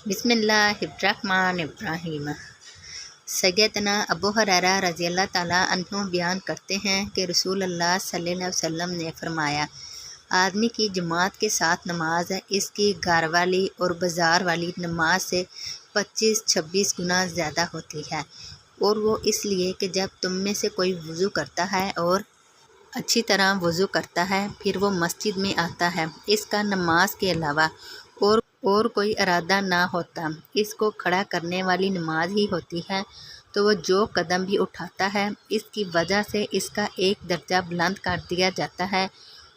बिस्मिल्लाहिर्रहमानिर्रहीम। सैयदना अबू हुरैरा रज़ी अल्लाह ताला अन्हु बयान करते हैं कि रसूलुल्लाह सल्लल्लाहु अलैहि वसल्लम ने फरमाया, आदमी की जमात के साथ नमाज इसकी घर वाली और बाज़ार वाली नमाज से 25-26 गुना ज़्यादा होती है। और वो इसलिए कि जब तुम में से कोई वज़ू करता है और अच्छी तरह वज़ू करता है, फिर वो मस्जिद में आता है, इसका नमाज के अलावा और कोई इरादा ना होता, इसको खड़ा करने वाली नमाज ही होती है, तो वो जो कदम भी उठाता है इसकी वजह से इसका एक दर्जा बुलंद कर दिया जाता है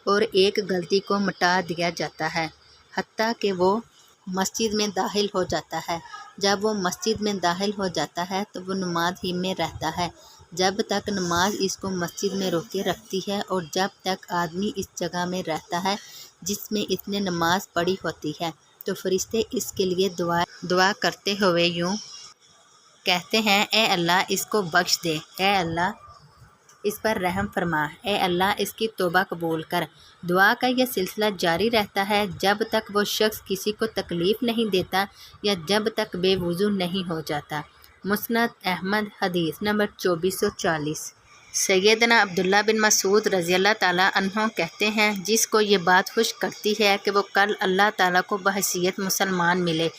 और एक गलती को मिटा दिया जाता है, हत्ता कि वो मस्जिद में दाखिल हो जाता है। जब वो मस्जिद में दाखिल हो जाता है तो वो नमाज ही में रहता है जब तक नमाज इसको मस्जिद में रोके रखती है, और जब तक आदमी इस जगह में रहता है जिसमें इसने नमाज पढ़ी होती है, तो फरिश्ते इसके लिए दुआ करते हुए यूँ कहते हैं, ए अल्लाह इसको बख्श दे, ए अल्लाह इस पर रहम फरमा, ए अल्लाह इसकी तौबा कबूल कर। दुआ का यह सिलसिला जारी रहता है जब तक वो शख्स किसी को तकलीफ़ नहीं देता या जब तक बेवुज़ू नहीं हो जाता। मुस्नद अहमद हदीस नंबर 2440। सैयदना अब्दुल्ला बिन मसूद रज़ी अल्लाह ताला अन्हो कहते हैं, जिसको ये बात खुश करती है कि वो कल अल्लाह ताला को बहैसियत मुसलमान मिले,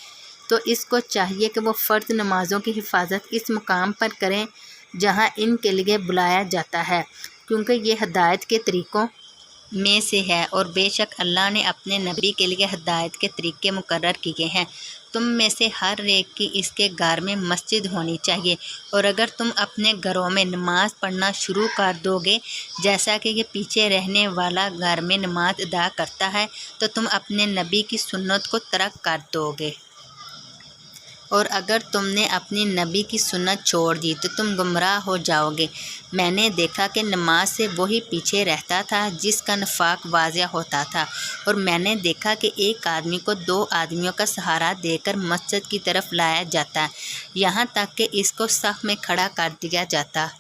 तो इसको चाहिए कि वो फ़र्ज़ नमाज़ों की हिफाजत इस मुकाम पर करें जहाँ इनके लिए बुलाया जाता है, क्योंकि ये हिदायत के तरीक़ों में से है, और बेशक अल्लाह ने अपने नबी के लिए हिदायत के तरीक़े मुकर्रर किए हैं। तुम में से हर एक की इसके घर में मस्जिद होनी चाहिए, और अगर तुम अपने घरों में नमाज पढ़ना शुरू कर दोगे जैसा कि ये पीछे रहने वाला घर में नमाज अदा करता है, तो तुम अपने नबी की सुन्नत को तर्क कर दोगे, और अगर तुमने अपनी नबी की सुन्नत छोड़ दी तो तुम गुमराह हो जाओगे। मैंने देखा कि नमाज से वही पीछे रहता था जिसका नफाक वाज़िह होता था, और मैंने देखा कि एक आदमी को दो आदमियों का सहारा देकर मस्जिद की तरफ लाया जाता, यहाँ तक कि इसको सफ़ में खड़ा कर दिया जाता।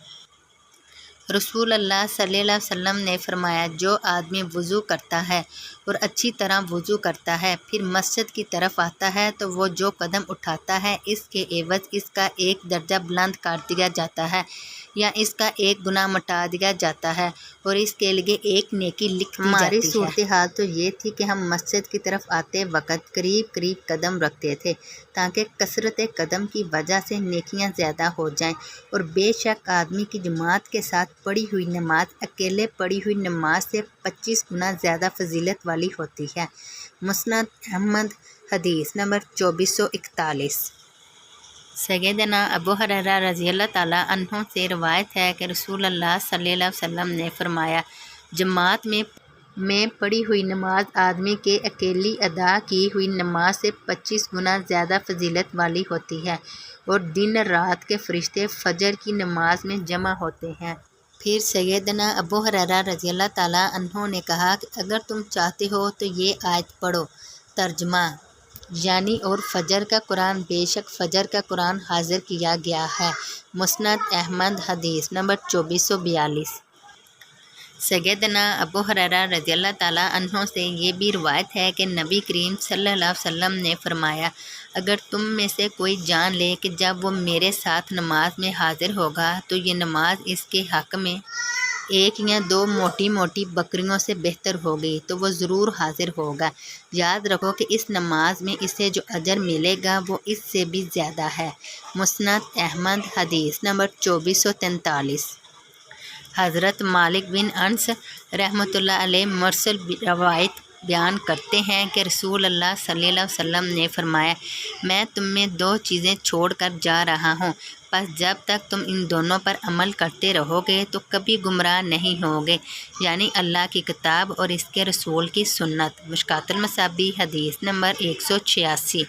रसूलुल्लाह सल्लल्लाहु अलैहि वसल्लम ने फरमाया, जो आदमी वज़ू करता है और अच्छी तरह वज़ू करता है, फिर मस्जिद की तरफ आता है, तो वो जो कदम उठाता है इसके एवज़ इसका एक दर्जा बुलंद कर दिया जाता है या इसका एक गुनाह मिटा दिया जाता है, और इसके लिए एक नेकी लिख दी जाती है। हमारी सूरत हाल तो ये थी कि हम मस्जिद की तरफ आते वक्त करीब करीब कदम रखते थे, ताकि कसरत कदम की वजह से नेकियां ज़्यादा हो जाएं, और बेशक आदमी की जमात के साथ पढ़ी हुई नमाज अकेले पढ़ी हुई नमाज से 25 गुना ज़्यादा फजीलत वाली होती है। मुस्नद अहमद हदीस नंबर 2441। सैयदना अबू हुरैरा रज़ी अल्लाह ताला अन्हु से रवायत है कि रसूलुल्लाह सल्लल्लाहु अलैहि वसल्लम ने फरमाया, जमात में पढ़ी हुई नमाज आदमी के अकेली अदा की हुई नमाज से 25 गुना ज़्यादा फजीलत वाली होती है, और दिन रात के फरिश्ते फजर की नमाज में जमा होते हैं। फिर सैयदना अबू हुरैरा रज़ी अल्लाह ताला अन्हु ने कहा कि अगर तुम चाहते हो तो ये आयत पढ़ो। तर्जमा यानी और फजर का कुरान, बेशक फजर का कुरान हाजिर किया गया है। मुस्नद अहमद हदीस नंबर 2442। सैयदना अबू हुरैरा रज़ी अल्लाह ताला अन्हु से ये भी रिवायत है कि नबी करीम सल्लल्लाहु अलैहि वसल्लम ने फरमाया, अगर तुम में से कोई जान ले कि जब वो मेरे साथ नमाज में हाजिर होगा तो ये नमाज इसके हक़ में एक या दो मोटी मोटी बकरियों से बेहतर होगी, तो वो ज़रूर हाजिर होगा। याद रखो कि इस नमाज में इसे जो अजर मिलेगा वो इससे भी ज़्यादा है। मुस्नद अहमद हदीस नंबर 2443। हज़रत मालिक बिन अनस रहमतुल्लाह अलैह मुरसल रवायत बयान करते हैं कि रसूलुल्लाह सल्लल्लाहु अलैहि वसल्लम ने फरमाया, मैं तुम में दो चीज़ें छोड़ कर जा रहा हूँ, बस जब तक तुम इन दोनों पर अमल करते रहोगे तो कभी गुमराह नहीं होगे, यानी अल्लाह की किताब और इसके रसूल की सुन्नत। मुश्कातुल मसाबी हदीस नंबर 186।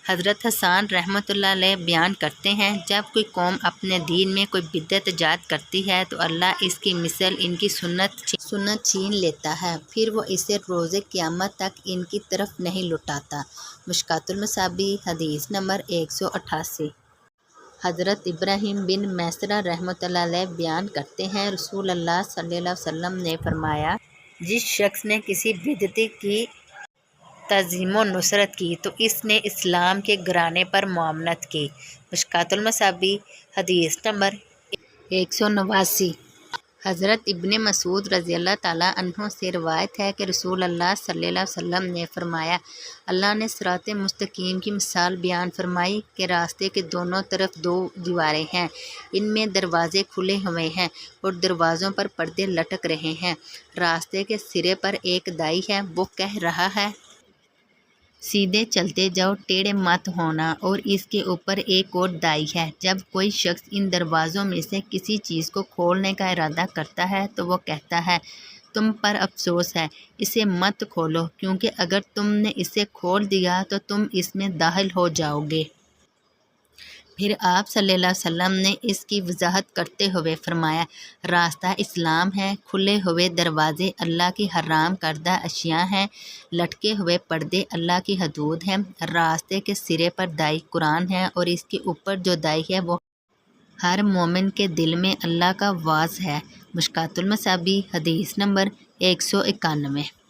हज़रत हसन रहमतुल्लाह अलैह बयान करते हैं, जब कोई कौम अपने दीन में कोई बिद्दत ईजाद करती है तो अल्लाह इसकी मिसल इनकी सुन्नत छीन लेता है, फिर वो इसे रोज़े क़यामत तक इनकी तरफ नहीं लौटाता। मुश्कातुल मसाबी हदीस नंबर 188। हज़रत इब्राहीम बिन मैसरा रहमतुल्लाह अलैह बयान करते हैं, रसूलुल्लाह सल्लल्लाहु अलैहि वसल्लम ने फरमाया, जिस शख्स ने किसी बिदअत की تعظیم و نصرت کی تو اس نے اسلام کے گھرانے پر معاونت کی۔ مشکوٰۃ المصابیح حدیث نمبر 189۔ حضرت ابن مسعود رضی اللہ تعالیٰ عنہ سے روایت ہے کہ رسول اللہ صلی اللہ علیہ وسلم نے فرمایا، اللہ نے صراط مستقیم کی مثال بیان فرمائی کہ راستے کے دونوں طرف دو دیواریں ہیں، ان میں دروازے کھلے ہوئے ہیں اور دروازوں پر پردے لٹک رہے ہیں۔ راستے کے سرے پر ایک دائی ہے، وہ کہہ رہا ہے، سیدھے چلتے جاؤ، ٹیڑھے مت ہونا، اور اس کے اوپر ایک اور دائی ہے، جب کوئی شخص ان دروازوں میں سے کسی چیز کو کھولنے کا ارادہ کرتا ہے تو وہ کہتا ہے، تم پر افسوس ہے، اسے مت کھولو، کیونکہ اگر تم نے اسے کھول دیا تو تم اس میں داخل ہو جاؤ گے۔ پھر آپ صلی اللہ علیہ وسلم نے اس کی وضاحت کرتے ہوئے فرمایا، راستہ اسلام ہے، کھلے ہوئے دروازے اللہ کی حرام کردہ اشیاء ہیں، لٹکے ہوئے پردے اللہ کی حدود ہیں، راستے کے سرے پر دائی قرآن ہے اور اس کے اوپر جو دائی ہے وہ ہر مومن کے دل میں اللہ کا واعظ ہے۔ مشکوٰۃ المصابیح حدیث نمبر 191۔